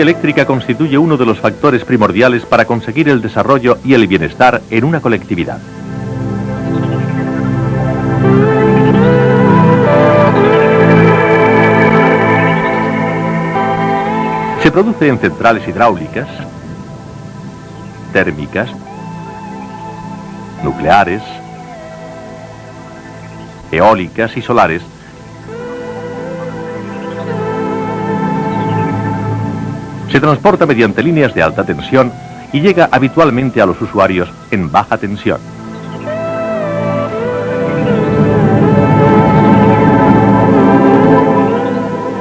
eléctrica constituye uno de los factores primordiales para conseguir el desarrollo y el bienestar en una colectividad. Se produce en centrales hidráulicas, térmicas, nucleares, eólicas y solares, se transporta mediante líneas de alta tensión y llega habitualmente a los usuarios en baja tensión.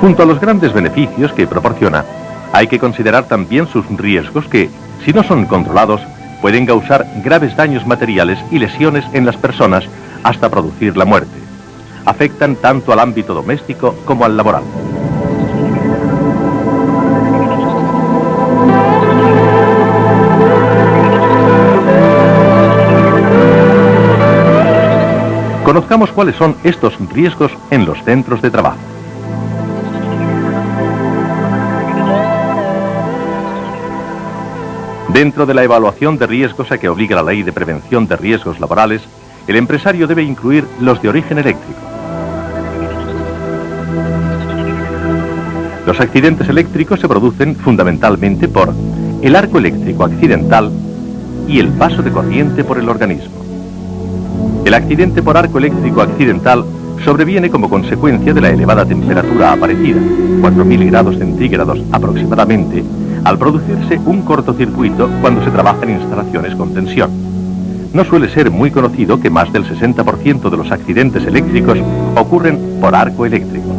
Junto a los grandes beneficios que proporciona, hay que considerar también sus riesgos que, si no son controlados, pueden causar graves daños materiales y lesiones en las personas hasta producir la muerte. Afectan tanto al ámbito doméstico como al laboral. Conozcamos cuáles son estos riesgos en los centros de trabajo. Dentro de la evaluación de riesgos a que obliga la Ley de Prevención de Riesgos Laborales, el empresario debe incluir los de origen eléctrico. Los accidentes eléctricos se producen fundamentalmente por el arco eléctrico accidental y el paso de corriente por el organismo. El accidente por arco eléctrico accidental sobreviene como consecuencia de la elevada temperatura aparecida, 4000 grados centígrados aproximadamente, al producirse un cortocircuito cuando se trabaja en instalaciones con tensión. No suele ser muy conocido que más del 60% de los accidentes eléctricos ocurren por arco eléctrico.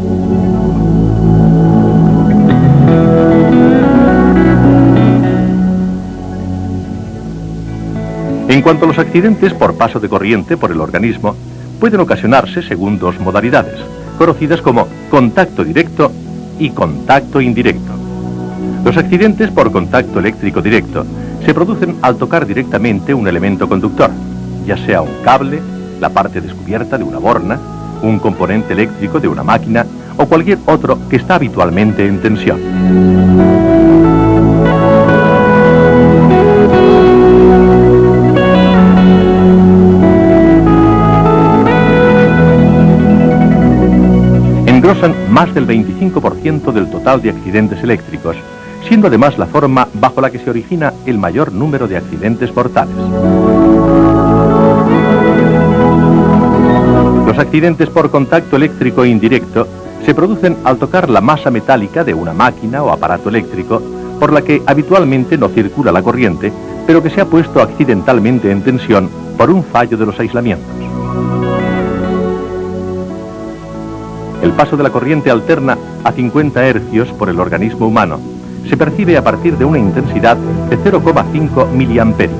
En cuanto a los accidentes por paso de corriente por el organismo, pueden ocasionarse según dos modalidades, conocidas como contacto directo y contacto indirecto. Los accidentes por contacto eléctrico directo se producen al tocar directamente un elemento conductor, ya sea un cable, la parte descubierta de una borna, un componente eléctrico de una máquina o cualquier otro que está habitualmente en tensión. Engrosan más del 25% del total de accidentes eléctricos, siendo además la forma bajo la que se origina el mayor número de accidentes mortales. Los accidentes por contacto eléctrico indirecto se producen al tocar la masa metálica de una máquina o aparato eléctrico por la que habitualmente no circula la corriente, pero que se ha puesto accidentalmente en tensión por un fallo de los aislamientos. El paso de la corriente alterna a 50 hercios por el organismo humano se percibe a partir de una intensidad de 0,5 miliamperios.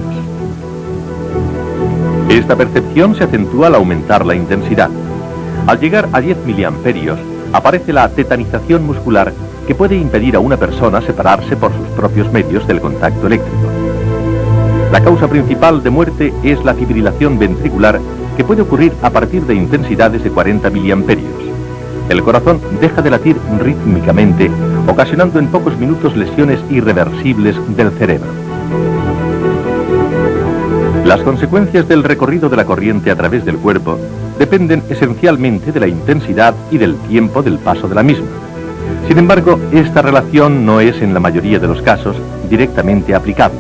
Esta percepción se acentúa al aumentar la intensidad. Al llegar a 10 miliamperios, aparece la tetanización muscular que puede impedir a una persona separarse por sus propios medios del contacto eléctrico. La causa principal de muerte es la fibrilación ventricular, que puede ocurrir a partir de intensidades de 40 miliamperios. El corazón deja de latir rítmicamente, ocasionando en pocos minutos lesiones irreversibles del cerebro. Las consecuencias del recorrido de la corriente a través del cuerpo dependen esencialmente de la intensidad y del tiempo del paso de la misma. Sin embargo, esta relación no es en la mayoría de los casos directamente aplicable.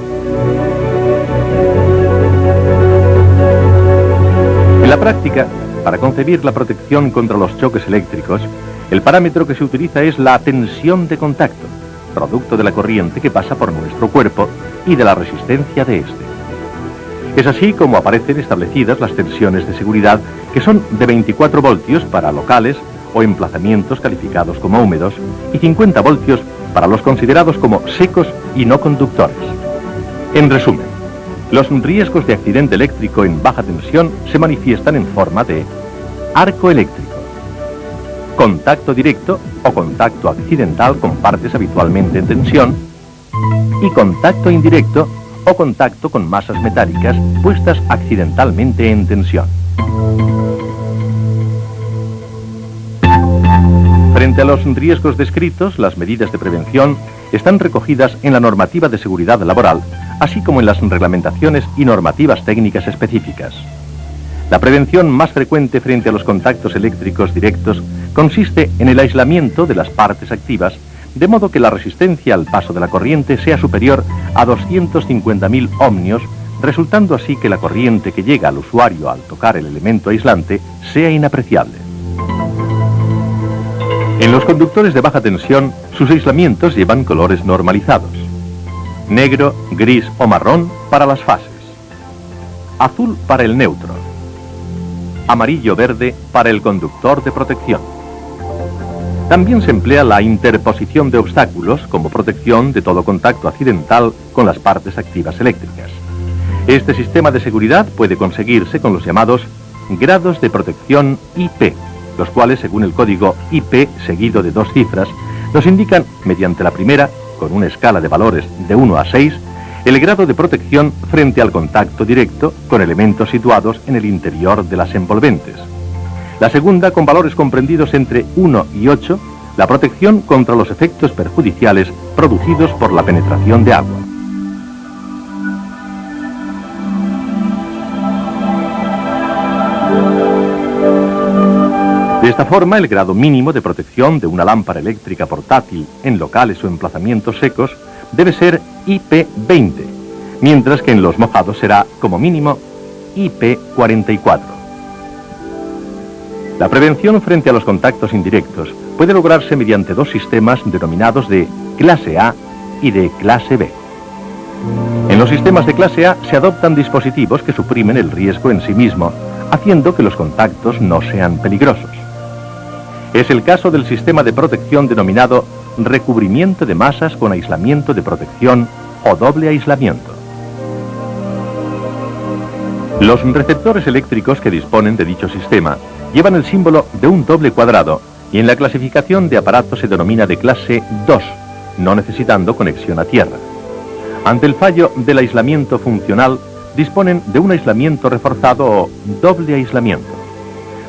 En la práctica, para concebir la protección contra los choques eléctricos, el parámetro que se utiliza es la tensión de contacto, producto de la corriente que pasa por nuestro cuerpo y de la resistencia de este. Es así como aparecen establecidas las tensiones de seguridad, que son de 24 voltios para locales o emplazamientos calificados como húmedos y 50 voltios para los considerados como secos y no conductores. En resumen, los riesgos de accidente eléctrico en baja tensión se manifiestan en forma de arco eléctrico, contacto directo o contacto accidental con partes habitualmente en tensión y contacto indirecto o contacto con masas metálicas puestas accidentalmente en tensión. Frente a los riesgos descritos, las medidas de prevención están recogidas en la normativa de seguridad laboral, así como en las reglamentaciones y normativas técnicas específicas. La prevención más frecuente frente a los contactos eléctricos directos consiste en el aislamiento de las partes activas, de modo que la resistencia al paso de la corriente sea superior a 250.000 ohmios, resultando así que la corriente que llega al usuario al tocar el elemento aislante sea inapreciable. En los conductores de baja tensión, sus aislamientos llevan colores normalizados: negro, gris o marrón para las fases, azul para el neutro, amarillo-verde para el conductor de protección. También se emplea la interposición de obstáculos como protección de todo contacto accidental con las partes activas eléctricas. Este sistema de seguridad puede conseguirse con los llamados grados de protección IP, los cuales, según el código IP seguido de 2 cifras, nos indican, mediante la primera, con una escala de valores de 1 a 6, el grado de protección frente al contacto directo con elementos situados en el interior de las envolventes. La segunda, con valores comprendidos entre 1 y 8, la protección contra los efectos perjudiciales producidos por la penetración de agua. De esta forma, el grado mínimo de protección de una lámpara eléctrica portátil en locales o emplazamientos secos debe ser IP20, mientras que en los mojados será, como mínimo, IP44. La prevención frente a los contactos indirectos puede lograrse mediante 2 sistemas denominados de clase A y de clase B. En los sistemas de clase A se adoptan dispositivos que suprimen el riesgo en sí mismo, haciendo que los contactos no sean peligrosos. Es el caso del sistema de protección denominado recubrimiento de masas con aislamiento de protección o doble aislamiento. Los receptores eléctricos que disponen de dicho sistema llevan el símbolo de un doble cuadrado y en la clasificación de aparatos se denomina de clase 2, no necesitando conexión a tierra. Ante el fallo del aislamiento funcional, disponen de un aislamiento reforzado o doble aislamiento.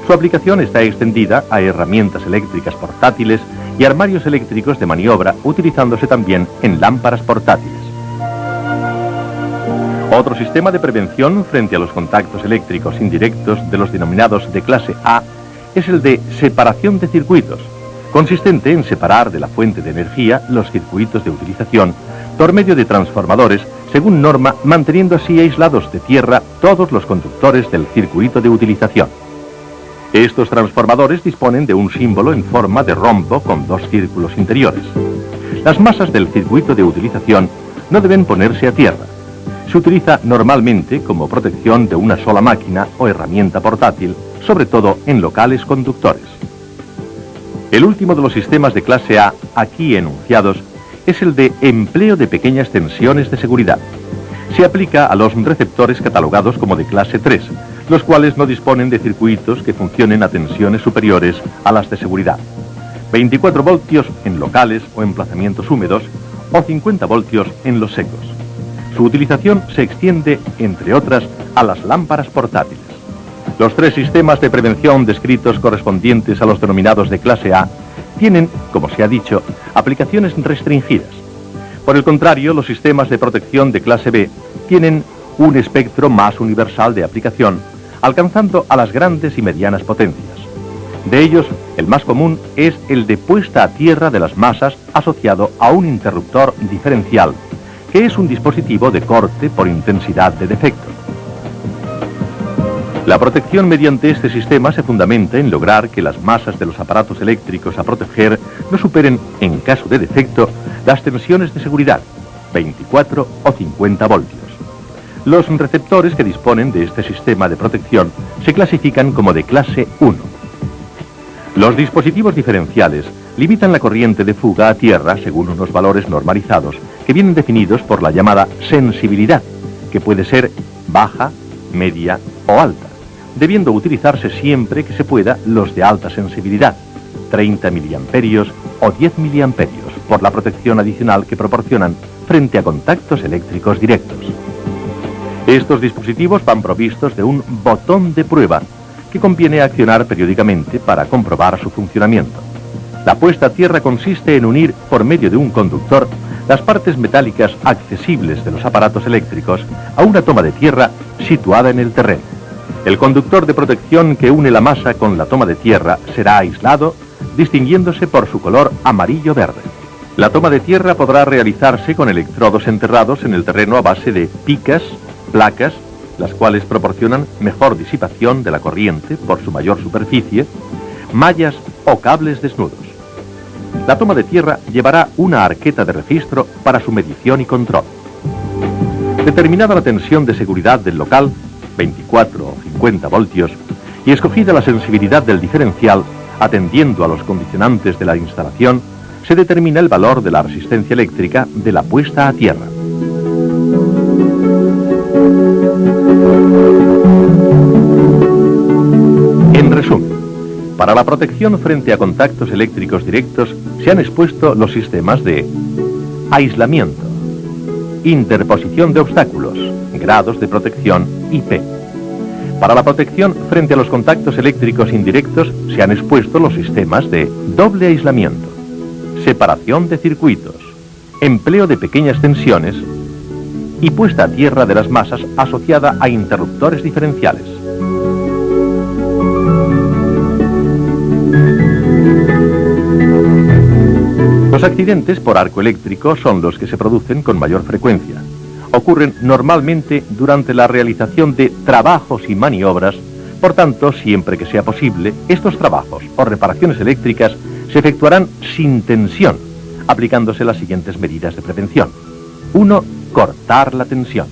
Su aplicación está extendida a herramientas eléctricas portátiles y armarios eléctricos de maniobra, utilizándose también en lámparas portátiles. Otro sistema de prevención frente a los contactos eléctricos indirectos de los denominados de clase A es el de separación de circuitos, consistente en separar de la fuente de energía los circuitos de utilización por medio de transformadores, según norma, manteniendo así aislados de tierra todos los conductores del circuito de utilización. Estos transformadores disponen de un símbolo en forma de rombo con 2 círculos interiores. Las masas del circuito de utilización no deben ponerse a tierra. Se utiliza normalmente como protección de una sola máquina o herramienta portátil, sobre todo en locales conductores. El último de los sistemas de clase A aquí enunciados es el de empleo de pequeñas tensiones de seguridad. Se aplica a los receptores catalogados como de clase 3, los cuales no disponen de circuitos que funcionen a tensiones superiores a las de seguridad. 24 voltios en locales o emplazamientos húmedos o 50 voltios en los secos. Su utilización se extiende, entre otras, a las lámparas portátiles. Los 3 sistemas de prevención descritos correspondientes a los denominados de clase A tienen, como se ha dicho, aplicaciones restringidas. Por el contrario, los sistemas de protección de clase B tienen un espectro más universal de aplicación, alcanzando a las grandes y medianas potencias. De ellos, el más común es el de puesta a tierra de las masas asociado a un interruptor diferencial, que es un dispositivo de corte por intensidad de defecto. La protección mediante este sistema se fundamenta en lograr que las masas de los aparatos eléctricos a proteger no superen, en caso de defecto, las tensiones de seguridad, 24 o 50 voltios. Los receptores que disponen de este sistema de protección se clasifican como de clase 1. Los dispositivos diferenciales limitan la corriente de fuga a tierra según unos valores normalizados que vienen definidos por la llamada sensibilidad, que puede ser baja, media o alta, debiendo utilizarse siempre que se pueda los de alta sensibilidad, 30 miliamperios o 10 miliamperios, por la protección adicional que proporcionan frente a contactos eléctricos directos. Estos dispositivos van provistos de un botón de prueba que conviene accionar periódicamente para comprobar su funcionamiento. La puesta a tierra consiste en unir por medio de un conductor las partes metálicas accesibles de los aparatos eléctricos a una toma de tierra situada en el terreno. El conductor de protección que une la masa con la toma de tierra será aislado, distinguiéndose por su color amarillo-verde. La toma de tierra podrá realizarse con electrodos enterrados en el terreno a base de picas, placas, las cuales proporcionan mejor disipación de la corriente por su mayor superficie, mallas o cables desnudos. La toma de tierra llevará una arqueta de registro para su medición y control. Determinada la tensión de seguridad del local, 24 o 50 voltios, y escogida la sensibilidad del diferencial, atendiendo a los condicionantes de la instalación, se determina el valor de la resistencia eléctrica de la puesta a tierra. En resumen, para la protección frente a contactos eléctricos directos se han expuesto los sistemas de aislamiento, interposición de obstáculos, grados de protección IP. Para la protección frente a los contactos eléctricos indirectos se han expuesto los sistemas de doble aislamiento, separación de circuitos, empleo de pequeñas tensiones y puesta a tierra de las masas asociada a interruptores diferenciales. Los accidentes por arco eléctrico son los que se producen con mayor frecuencia. Ocurren normalmente durante la realización de trabajos y maniobras, por tanto, siempre que sea posible, estos trabajos o reparaciones eléctricas se efectuarán sin tensión, aplicándose las siguientes medidas de prevención. 1. Cortar la tensión.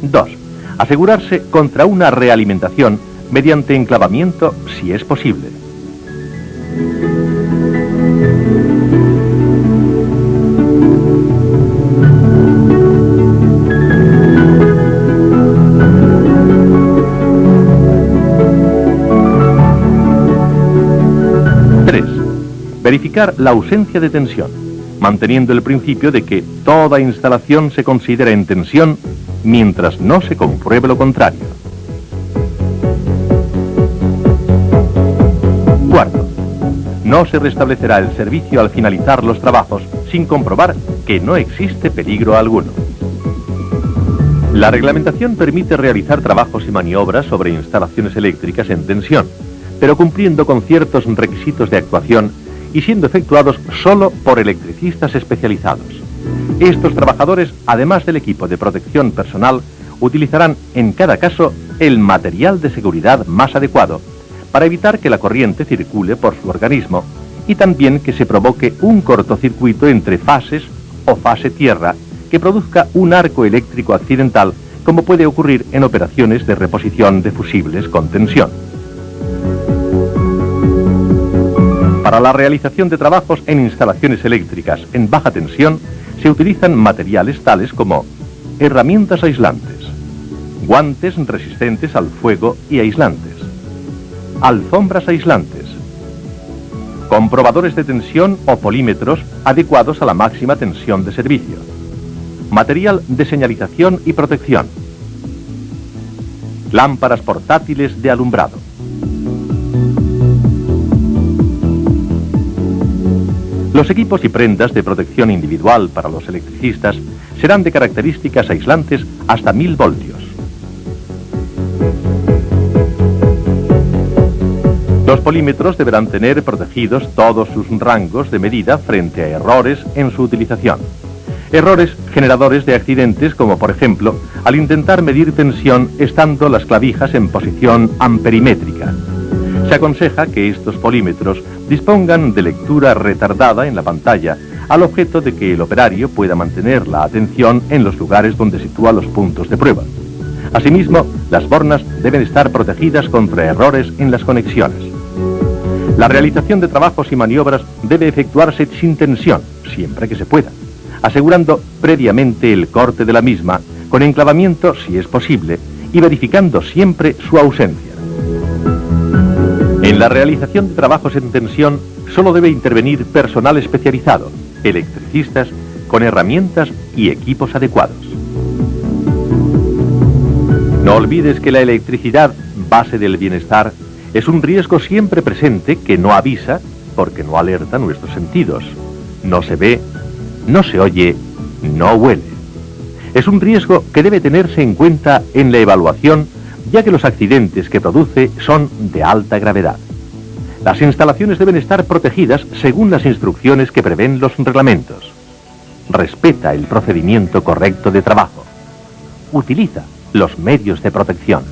2. Asegurarse contra una realimentación mediante enclavamiento si es posible. 3. Verificar la ausencia de tensión, manteniendo el principio de que toda instalación se considera en tensión mientras no se compruebe lo contrario. 4. No se restablecerá el servicio al finalizar los trabajos sin comprobar que no existe peligro alguno. La reglamentación permite realizar trabajos y maniobras sobre instalaciones eléctricas en tensión, pero cumpliendo con ciertos requisitos de actuación y siendo efectuados solo por electricistas especializados. Estos trabajadores, además del equipo de protección personal, utilizarán en cada caso el material de seguridad más adecuado para evitar que la corriente circule por su organismo y también que se provoque un cortocircuito entre fases o fase tierra que produzca un arco eléctrico accidental, como puede ocurrir en operaciones de reposición de fusibles con tensión. Para la realización de trabajos en instalaciones eléctricas en baja tensión se utilizan materiales tales como herramientas aislantes, guantes resistentes al fuego y aislantes, alfombras aislantes, comprobadores de tensión o polímetros adecuados a la máxima tensión de servicio, material de señalización y protección, lámparas portátiles de alumbrado. Los equipos y prendas de protección individual para los electricistas serán de características aislantes hasta 1000 voltios. Los polímetros deberán tener protegidos todos sus rangos de medida frente a errores en su utilización. Errores generadores de accidentes como, por ejemplo, al intentar medir tensión estando las clavijas en posición amperimétrica. Se aconseja que estos polímetros dispongan de lectura retardada en la pantalla, al objeto de que el operario pueda mantener la atención en los lugares donde sitúa los puntos de prueba. Asimismo, las bornas deben estar protegidas contra errores en las conexiones. La realización de trabajos y maniobras debe efectuarse sin tensión, siempre que se pueda, asegurando previamente el corte de la misma, con enclavamiento si es posible, y verificando siempre su ausencia. En la realización de trabajos en tensión solo debe intervenir personal especializado, electricistas, con herramientas y equipos adecuados. No olvides que la electricidad, base del bienestar, es un riesgo siempre presente que no avisa porque no alerta nuestros sentidos. No se ve, no se oye, no huele. Es un riesgo que debe tenerse en cuenta en la evaluación, ya que los accidentes que produce son de alta gravedad. Las instalaciones deben estar protegidas según las instrucciones que prevén los reglamentos. Respeta el procedimiento correcto de trabajo. Utiliza los medios de protección.